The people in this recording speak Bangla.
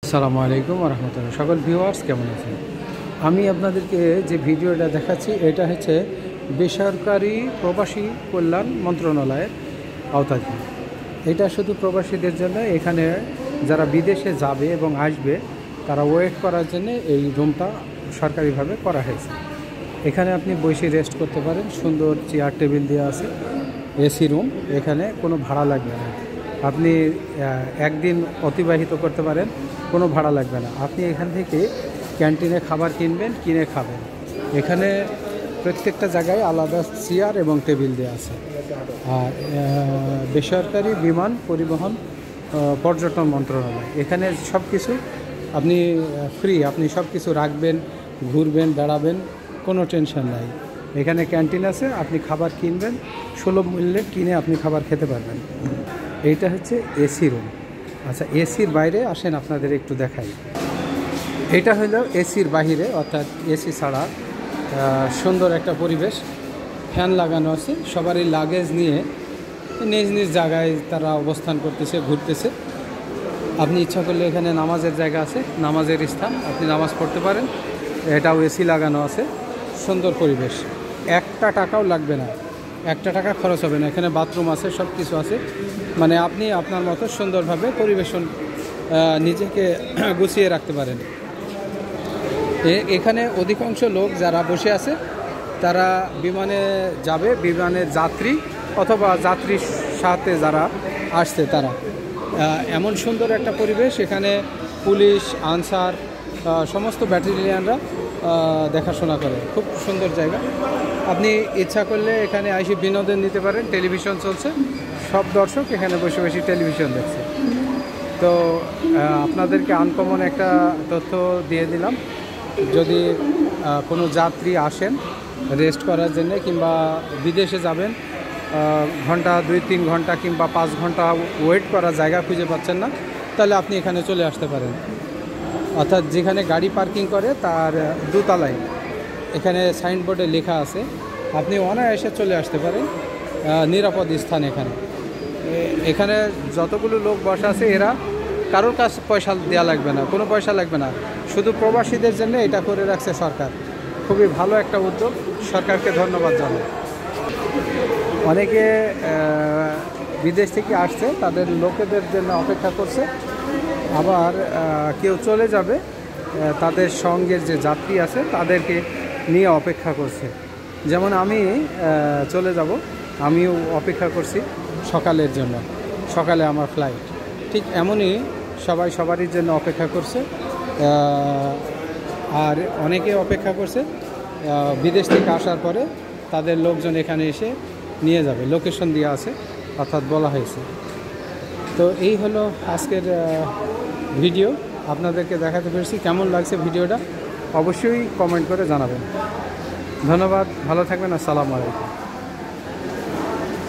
আসসালামু আলাইকুম ওয়া রাহমাতুল্লাহ। সকল ভিউয়ার্স কেমন আছেন? আমি আপনাদেরকে যে ভিডিওটা দেখাচ্ছি এটা হচ্ছে বেসরকারি প্রবাসী কল্যাণ মন্ত্রণালয়ের আওতাধীন। এটা শুধু প্রবাসীদের জন্য। এখানে যারা বিদেশে যাবে এবং আসবে তারা ওয়েট করার জন্য এই রুমটা সরকারিভাবে করা হয়েছে। এখানে আপনি বসে রেস্ট করতে পারেন, সুন্দর চেয়ার টেবিল দেওয়া আছে, এসি রুম। এখানে কোনো ভাড়া লাগবে না। আপনি একদিন অতিবাহিত করতে পারেন, কোনো ভাড়া লাগবে না। আপনি এখান থেকে ক্যান্টিনে খাবার কিনবেন, কিনে খাবেন। এখানে প্রত্যেকটা জায়গায় আলাদা চেয়ার এবং টেবিল দেওয়া আছে। আর বেসরকারি বিমান পরিবহন পর্যটন মন্ত্রণালয়, এখানে সব কিছু আপনি ফ্রি। আপনি সব কিছু রাখবেন, ঘুরবেন, বেড়াবেন, কোনো টেনশন নাই। এখানে ক্যান্টিন আছে, আপনি খাবার কিনবেন, সুলভ মূল্যে কিনে আপনি খাবার খেতে পারবেন। এইটা হচ্ছে এসি রুম। আচ্ছা, এসির বাইরে আসেন আপনাদের একটু দেখাই। এটা হলো এসির বাহিরে, অর্থাৎ এসি ছাড়া সুন্দর একটা পরিবেশ। ফ্যান লাগানো আছে, সবারই লাগেজ নিয়ে নিজ নিজ জায়গায় তারা অবস্থান করতেছে, ঘুরতেছে। আপনি ইচ্ছা করলে এখানে নামাজের জায়গা আছে, নামাজের স্থান, আপনি নামাজ পড়তে পারেন। এটাও এসি লাগানো আছে, সুন্দর পরিবেশ। একটা টাকাও লাগবে না, একটা টাকা খরচ হবে না। এখানে বাথরুম আছে, সব কিছু আছে। মানে আপনি আপনার মতো সুন্দরভাবে পরিবেশন নিজেকে গুছিয়ে রাখতে পারেন। এখানে অধিকাংশ লোক যারা বসে আছে তারা বিমানে যাবে, বিমানের যাত্রী অথবা যাত্রীর সাথে যারা আসছে তারা। এমন সুন্দর একটা পরিবেশ। এখানে পুলিশ, আনসার, সমস্ত ব্যাটালিয়ানরা দেখাশোনা করে। খুব সুন্দর জায়গা। আপনি ইচ্ছা করলে এখানে এসে বিনোদন নিতে পারেন। টেলিভিশন চলছে, সব দর্শক এখানে বসে বসে টেলিভিশন দেখছে। তো আপনাদেরকে আনকমন একটা তথ্য দিয়ে দিলাম। যদি কোনো যাত্রী আসেন রেস্ট করার জন্য কিংবা বিদেশে যাবেন, ঘন্টা 2-3 ঘন্টা কিংবা 5 ঘন্টা ওয়েট করার জায়গা খুঁজে পাচ্ছেন না, তাহলে আপনি এখানে চলে আসতে পারেন। অর্থাৎ যেখানে গাড়ি পার্কিং করে তার দোতলায় এখানে সাইনবোর্ডে লেখা আছে, আপনি অনায়াসে চলে আসতে পারেন। নিরাপদ স্থান এখানে। এখানে যতগুলো লোক বসা আছে এরা কারোর কাছে পয়সা দেওয়া লাগবে না, কোনো পয়সা লাগবে না। শুধু প্রবাসীদের জন্য এটা করে রাখছে সরকার। খুবই ভালো একটা উদ্যোগ, সরকারকে ধন্যবাদ জানাই। অনেকে বিদেশ থেকে আসছে, তাদের লোকেদের জন্য অপেক্ষা করছে। আবার কেউ চলে যাবে, তাদের সঙ্গের যে যাত্রী আছে তাদেরকে নিয়ে অপেক্ষা করছে। যেমন আমি চলে যাব, আমিও অপেক্ষা করছি সকালের জন্য, সকালে আমার ফ্লাইট। ঠিক এমনই সবাই সবারই জন্য অপেক্ষা করছে। আর অনেকে অপেক্ষা করছে বিদেশ থেকে আসার পরে তাদের লোকজন এখানে এসে নিয়ে যাবে। লোকেশন দেওয়া আছে, অর্থাৎ বলা হয়েছে। তো এই হলো আজকের ভিডিও। আপনাদেরকে দেখাতে পেরেছি। কেমন লাগছে ভিডিওটা অবশ্যই কমেন্ট করে জানাবেন। ধন্যবাদ, ভালো থাকবেন। আসসালামু আলাইকুম।